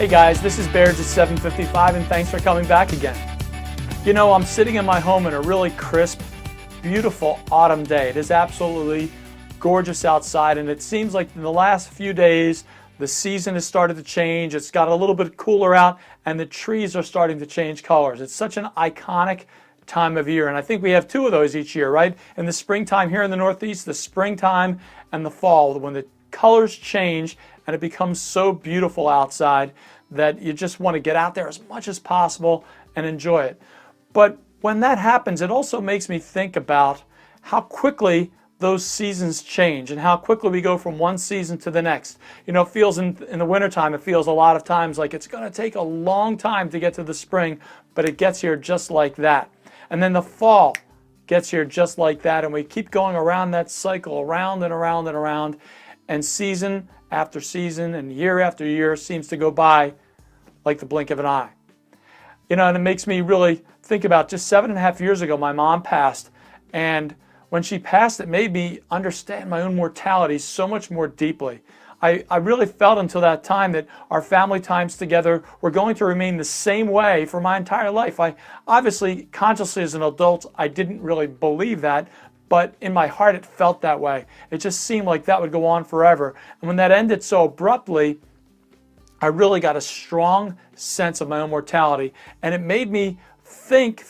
Hey guys, this is Bears at 7:55 and thanks for coming back again. You know, I'm sitting in my home in a really crisp, beautiful autumn day. It is absolutely gorgeous outside, and it seems like in the last few days the season has started to change. It's got a little bit cooler out and the trees are starting to change colors. It's such an iconic time of year, and I think we have two of those each year, right? In the springtime here in the Northeast, the springtime and the fall, when the colors change and it becomes so beautiful outside that you just want to get out there as much as possible and enjoy it. But when that happens, it also makes me think about how quickly those seasons change and how quickly we go from one season to the next. You know, it feels in the wintertime, it feels a lot of times like it's going to take a long time to get to the spring, but it gets here just like that. And then the fall gets here just like that, and we keep going around that cycle, around and around and around, and season after season and year after year seems to go by like the blink of an eye. You know, and it makes me really think about just 7.5 years ago, my mom passed, and when she passed, it made me understand my own mortality so much more deeply. I really felt until that time that our family times together were going to remain the same way for my entire life. I obviously, consciously as an adult, I didn't really believe that, but in my heart it felt that way. It just seemed like that would go on forever. And when that ended so abruptly, I really got a strong sense of my own mortality, and it made me think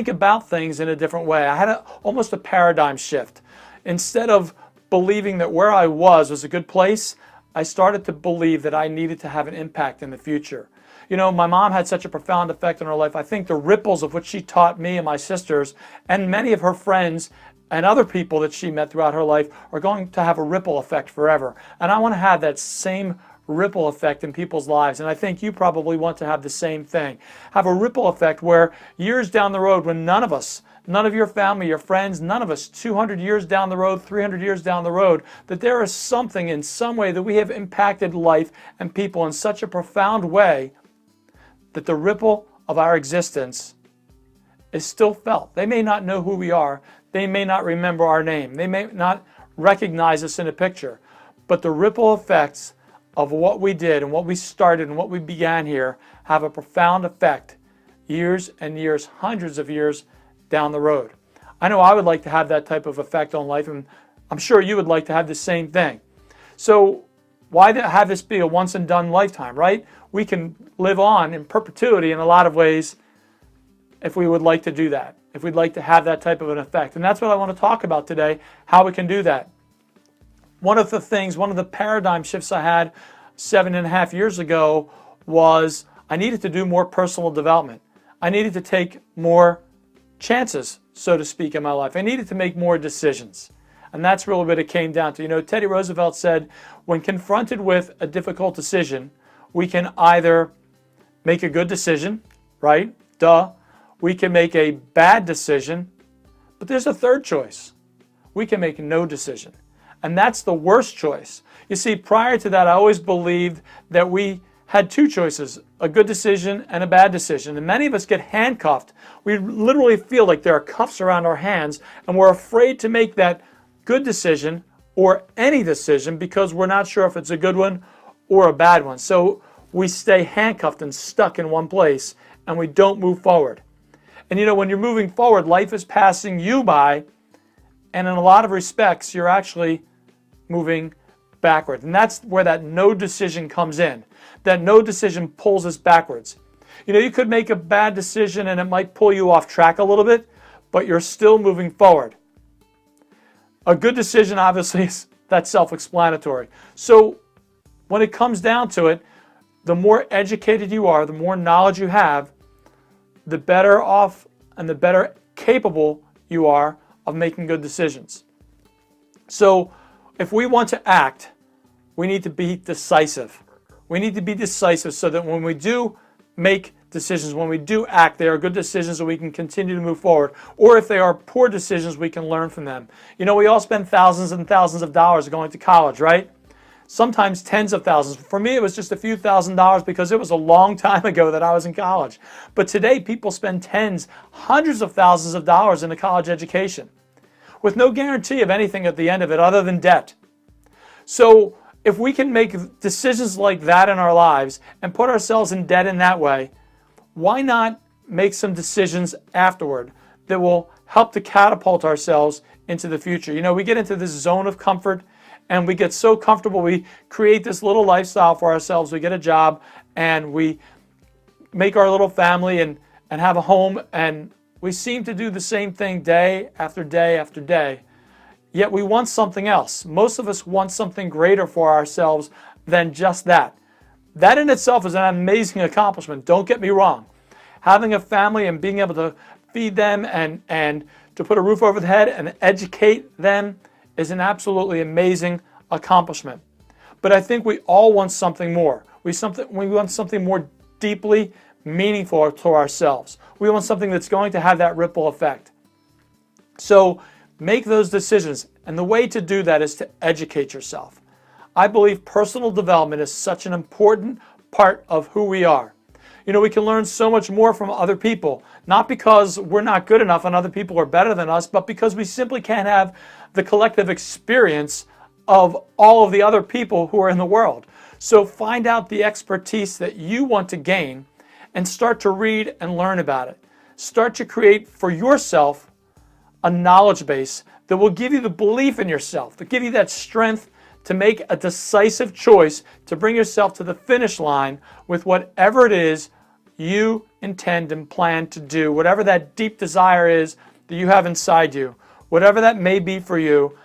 about things in a different way. I had almost a paradigm shift. Instead of believing that where I was a good place, I started to believe that I needed to have an impact in the future. You know, my mom had such a profound effect on her life. I think the ripples of what she taught me and my sisters and many of her friends and other people that she met throughout her life are going to have a ripple effect forever. And I want to have that same ripple effect in people's lives, and I think you probably want to have the same thing. Have a ripple effect where years down the road, when none of your family, your friends, none of us, 200 years down the road, 300 years down the road, that there is something in some way that we have impacted life and people in such a profound way that the ripple of our existence is still felt. They may not know who we are. They may not remember our name. They may not recognize us in a picture, but the ripple effects of what we did and what we started and what we began here have a profound effect years and years, hundreds of years down the road. I know I would like to have that type of effect on life, and I'm sure you would like to have the same thing. So why have this be a once and done lifetime, right? We can live on in perpetuity in a lot of ways if we would like to do that, if we'd like to have that type of an effect. And that's what I want to talk about today, how we can do that. One of the paradigm shifts I had 7.5 years ago was I needed to do more personal development. I needed to take more chances, so to speak, in my life. I needed to make more decisions. And that's really what it came down to. You know, Teddy Roosevelt said, when confronted with a difficult decision, we can either make a good decision, right? Duh. We can make a bad decision, but there's a third choice. We can make no decision. And that's the worst choice. You see, prior to that, I always believed that we had two choices, a good decision and a bad decision. And many of us get handcuffed. We literally feel like there are cuffs around our hands, and we're afraid to make that good decision or any decision because we're not sure if it's a good one or a bad one. So we stay handcuffed and stuck in one place, and we don't move forward. And you know, when you're moving forward, life is passing you by, and in a lot of respects, you're actually moving backward. And that's where that no decision comes in. That no decision pulls us backwards. You know, you could make a bad decision and it might pull you off track a little bit, but you're still moving forward. A good decision, obviously, that's self-explanatory. So when it comes down to it, the more educated you are, the more knowledge you have, the better off and the better capable you are of making good decisions. So if we want to act, we need to be decisive. We need to be decisive so that when we do make decisions, when we do act, they are good decisions so we can continue to move forward. Or if they are poor decisions, we can learn from them. You know, we all spend thousands and thousands of dollars going to college, right? Sometimes tens of thousands. For me, it was just a few $1,000s because it was a long time ago that I was in college. But today, people spend tens, hundreds of thousands of dollars in a college education with no guarantee of anything at the end of it other than debt. So if we can make decisions like that in our lives and put ourselves in debt in that way, why not make some decisions afterward that will help to catapult ourselves into the future? You know, we get into this zone of comfort and we get so comfortable. We create this little lifestyle for ourselves. We get a job and we make our little family and have a home, and we seem to do the same thing day after day after day. Yet we want something else. Most of us want something greater for ourselves than just that. That in itself is an amazing accomplishment. Don't get me wrong. Having a family and being able to feed them and to put a roof over the head and educate them is an absolutely amazing accomplishment. But I think we all want something more. We want something more deeply meaningful to ourselves. We want something that's going to have that ripple effect. So make those decisions. And the way to do that is to educate yourself. I believe personal development is such an important part of who we are. You know, we can learn so much more from other people, not because we're not good enough and other people are better than us, but because we simply can't have the collective experience of all of the other people who are in the world. So find out the expertise that you want to gain and start to read and learn about it. Start to create for yourself a knowledge base that will give you the belief in yourself, to give you that strength to make a decisive choice to bring yourself to the finish line with whatever it is you intend and plan to do, whatever that deep desire is that you have inside you, whatever that may be for you.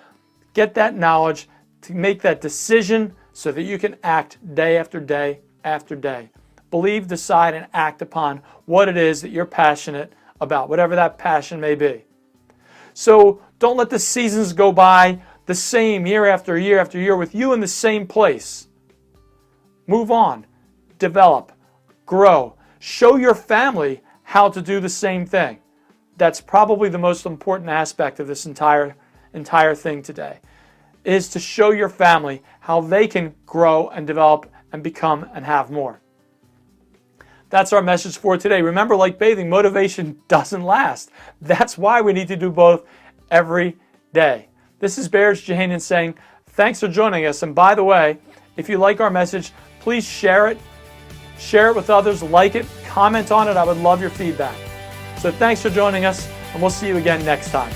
Get that knowledge to make that decision so that you can act day after day after day. Believe, decide, and act upon what it is that you're passionate about, whatever that passion may be. So don't let the seasons go by the same year after year after year with you in the same place. Move on, develop, grow, show your family how to do the same thing. That's probably the most important aspect of this entire thing today, is to show your family how they can grow and develop and become and have more. That's our message for today. Remember, like bathing, motivation doesn't last. That's why we need to do both every day. This is Bears Jehanian saying, thanks for joining us. And by the way, if you like our message, please share it with others, like it, comment on it. I would love your feedback. So thanks for joining us, and we'll see you again next time.